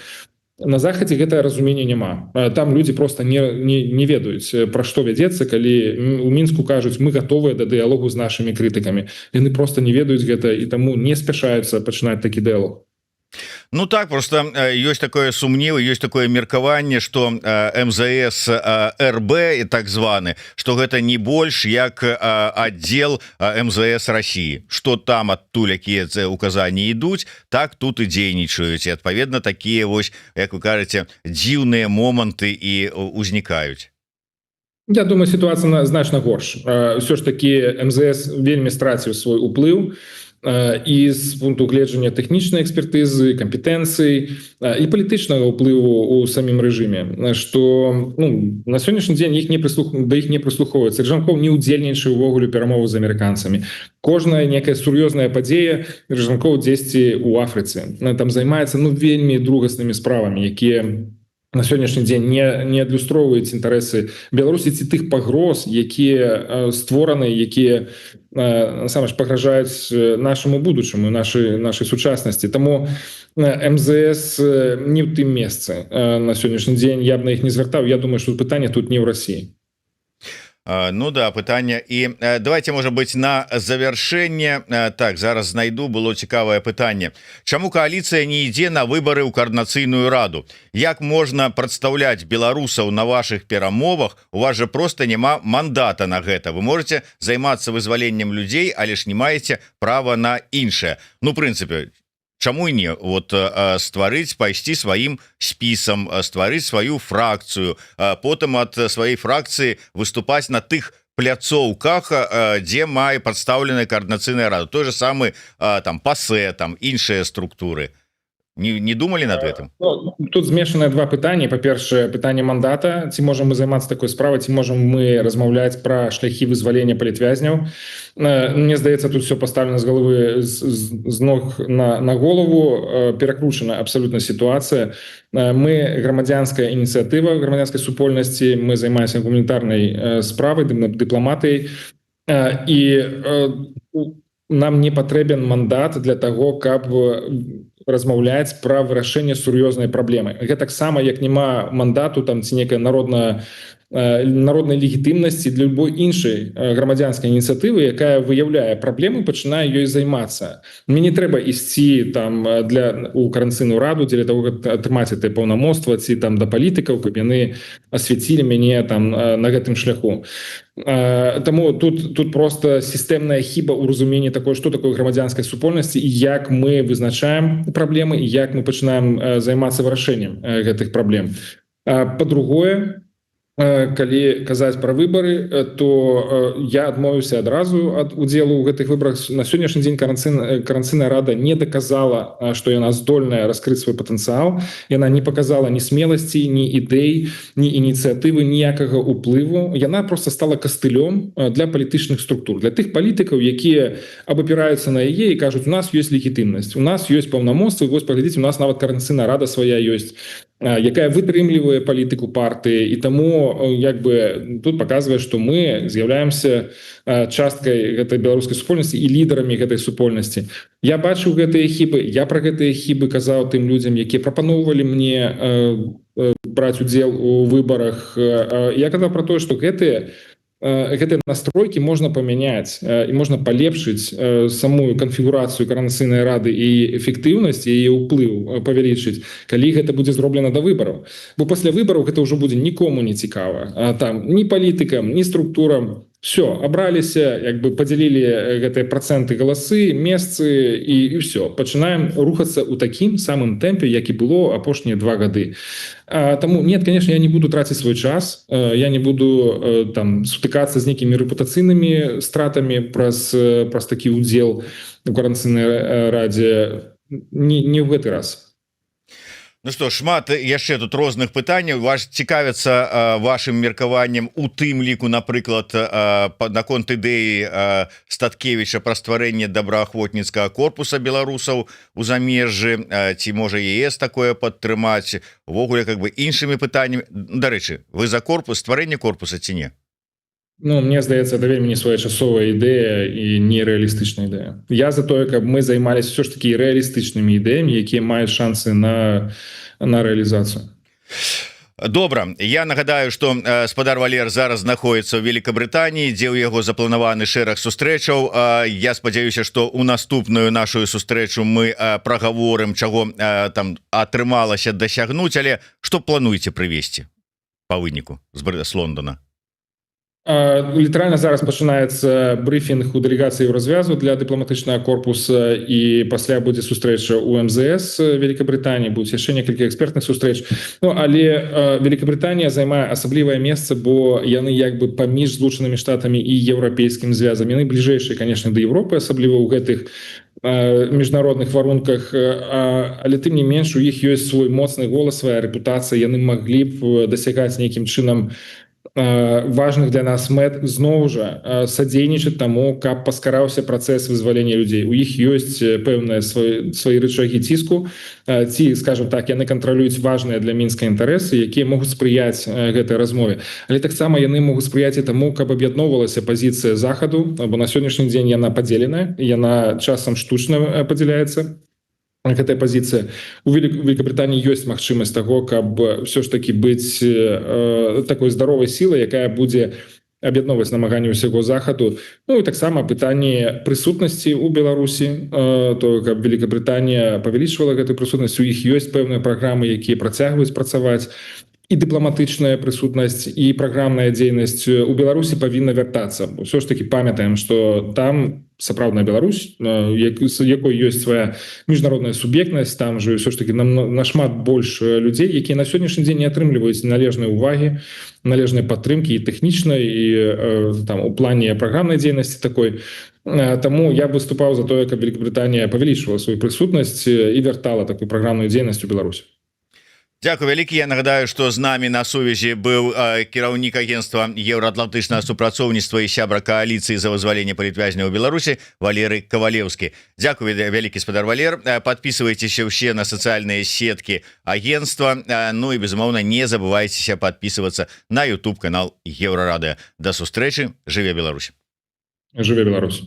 На захадзе гэтае разумення няма. Там людзі просто не ведаюць, пра што вядзецца, калі у Мінску кажуць, мы гатовыя да дыялогу з нашымі крытыкамі. Яны просто не ведаюць гэта і таму не спяшаюцца пачынаць такі дыялог. Ну так, просто ёсць такое сумневы, ёсць такое меркаванне, што МЗС РБ і так званы, што гэта не больш як аддзел МЗС России, што там адтуль якія указанні ідуць, так тут і дзейнічаюць, і адпаведна такія вось, як вы кажаце, дзіўныя моманты і узнікаюць. Я думаю, ситуация значно горш. Все ж таки МЗС вельмі страціў свой уплыў, і з пункту гледжання тэхнічнай экспертызы, кампетэнцыі і палітычнага ўплыву у самім рэжыме, што на сённяшні дзень да іх не прыслухоўваецца. Рыжанкоў не ўдзельнічае ўвогуле перамову з амерыканцамі. Кожная некая сур'ёзная падзея Рыжанкоў дзесьці ў Афрыцы. Там займаецца вельмі другаснымі справамі, якія на сённяшні дзень не адлюстроўваюць інтарэсы Беларусі ці тых пагроз, якія створаны, якія насамрэч пагражаюць нашаму будучаму, нашай сучаснасці. Таму МЗС не ў тым месцы на сённяшні дзень, я б на іх не звяртаў. Я думаю, што пытанне тут не ў Расіі. Ну да, пытанне. І давайте, можа быць, на завяршэнне. Так, зараз знайду, было цікавае пытанне. Чаму кааліцыя не ідзе на выбары ў коардынацыйную раду? Як можна прадстаўляць беларусаў на вашых перамовах? У вас же просто няма мандата на гэта. Вы можете займацца вызваленнем людзей, але ж не маеце права на іншае. Ну, в прынцыпе, чаму і не стварыць, пайсці сваім спісам, стварыць сваю фракцыю, потым ад сваёй фракцыі выступаць на тых пляцоўках, дзе мае прадстаўленая коардынацыйная рада, той же самы там ПАСЭ, там іншыя структуры. Не думалі над гэтым? Тут змешаныя два пытанні. Па-першае, пытанне мандата. Ці можам мы займацца такой справай, ці можам мы размаўляць пра шляхі вызвалення палітвязняў? Мне здаецца, тут все пастаўлена з галавы з ног на голову. Перакручана абсалютна сітуацыя. Мы грамадзянская ініцыятыва, грамадзянскай супольнасці, мы займаемся гуманітарнай справай, дыпламатыяй. І нам не патрэбен мандат для таго, каб размаўляць пра вырашэнне сур'ёзнай праблемы. Гэтаксама, як няма мандату там ці некая народнай легітымнасці для любой іншай грамадзянскай ініцыятывы, якая выяўляе праблему, пачынае ёй займацца. Мне не трэба ісці там у коардынацыйную раду дзеля того, каб атрымаць гэтае паўнамоцтва ці там да палітыкаў, каб яны асвяцілі мяне там на гэтым шляху. Таму тут просто сістэмная хіба ў разуменні такое, што такое грамадзянскай супольнасці і як мы вызначаем праблемы і як мы пачынаем займацца вырашэннем гэтых праблем. Па-другое, калі казаць пра выбары, то я адмовіўся адразу ад удзелу ў гэтых выбарах. На сённяшні дзень коардынацыйная рада не даказала, што яна здольная раскрыць свой патэнцыял. Яна не показала ні смеласці, ні ідэй, ні ініцыятывы, ніякага ўплыву. Яна просто стала кастылём для палітычных структур, для тых палітыкаў, якія абапіраюцца на яе і кажуць, у нас ёсць легітымнасць, у нас ёсць паўнамоцтвы, вось паглядзіце, у нас нават коардынацыйная рада свая ёсць, якая вытрымлівае палітыку партыі, і таму як бы тут паказвае, што мы з'яўляемся часткай гэтай беларускай супольнасці і лідарамі гэтай супольнасці. Я бачыў гэтыя хібы, я пра гэтыя хібы казаў тым людзям, якія прапаноўвалі мне браць удзел у выбарах. Я казаў пра тое, што гэтыя настройкі можна памяняць і можна палепшыць самую канфігурацыю коардынацыйнай рады і эфектыўнасць яе ўплыў павялічыць, калі гэта будзе зроблена да выбараў. Бо пасля выбараў гэта ўжо будзе нікому не цікава. Там ні палітыкам, ні структурам. Все, абраліся, як бы падзялілі гэтыя працэнты галасы, месцы і все. Пачынаем рухацца ў такім самым тэмпе, як і было апошнія 2 гады. Таму, нет, конечно, я не буду траціць свой час, я не буду там сутыкацца з нейкімі рэпутацыйнымі стратамі праз такі ўдзел у коардынацыйнай радзе. Не в гэты раз. Ну што, шмат яшчэ тут розных пытанняў. Ваш цікавяцца вашым меркаваннем, у тым ліку, напрыклад, наконт ідэі Статкевіча пра стварэнне добраахвотніцкага корпуса беларусаў у замежжы, ці можа ЕС такое падтрымаць, увогуле как бы іншымі пытаннямі. Дарэчы, вы за корпус, стварэнне корпуса ці не? Ну, мне здаецца, это вельмі несвоечасовая ідэя і нерэалістычная ідэя. Я за тое, каб мы займаліся ўсё ж такі рэалістычнымі ідэямі, якія маюць шансы на рэалізацыю. Добра, я нагадаю, што спадар Валер зараз знаходіцца ў Великабрытаніі, дзе ў яго запланаваны шэраг сустрэчаў. Я спадзяюся, што ў наступную нашу сустрэчу мы прагаворым, чаго там атрымалася дасягнуць, але што плануеце прывесці па выніку з Лондона? Літаральна зараз пачынаецца брыфінг у дэлегацыі Еўразвязу для дыпламатычнага корпуса, і пасля будзе сустрэча ў МЗС Великабрытаніі, будуць яшчэ некалькі экспертных сустрэч. Ну, але Великабрытанія займае асаблівае месца, бо яны як бы паміж Злучанымі Штатамі і Еўрапейскім звязам. Яны бліжэйшыя, конечно, да Европы, асабліва ў гэтых міжнародных варунках, але тым не менш у іх ёсць свой моцны голас, свая рэпутацыя, яны маглі б дасягаць нейкім чынам важных для нас мэт, зноў жа садзейнічаць таму, каб паскараўся працэс вызвалення людзей. У іх ёсць пэўныя свае рычагі ціску, ці, скажем так, яны кантралююць важныя для Мінска інтарэсы, якія могуць спрыяць гэтай размове. Але таксама яны могуць спрыяць і таму, каб аб'ядноўвалася пазіцыя захаду, бо на сённяшні дзень яна падзеленая, яна часам штучна падзяляецца. Гэтая пазіцыя. У Великабрытаніі ёсць магчымасць таго, каб ўсё ж такі быць такой здаровай сілай, якая будзе аб'ядноўваць намаганні ўсяго захаду. Ну і таксама пытанне прысутнасці ў Беларусі, то каб Великабрытанія павялічвала гэтую прысутнасць, у іх ёсць пэўныя праграмы, якія працягваюць працаваць. І дыпламатычная прысутнасць, і праграмная дзейнасць у Беларусі павінна вяртацца. Усё ж такі памятаем, што там сапраўдная Беларусь, якой ёсць свая міжнародная суб'ектнасць, там жа ўсё ж такі нашмат больш людзей, якія на сённяшні дзень не атрымліваюць належнай увагі, належнай падтрымкі і тэхнічнай, і там у плане праграмнай дзейнасці такой. Таму я выступаў за тое, каб Великабрытанія павялічвала сваю прысутнасць і вяртала такую праграмную дзейнасць у Беларусі. Дзякуй вялікі. Я нагадаю, што з намі на сувязі быў кіраўнік агенцтва еўраатлантычнага супрацоўніцтва і сябра кааліцыі за вызваленне палітвязняў у Беларусі Валерый Ковалеўскі. Дзякуй вялікі, спадар Валер. Подписывайтеся ўсе на сацыяльныя сеткі агенцтва. Ну і безумоўна не забывайцеся подписываться на YouTube канал Еўрарадыё. Да сустрэчы. Жыве Беларусь. Жыве Беларусь.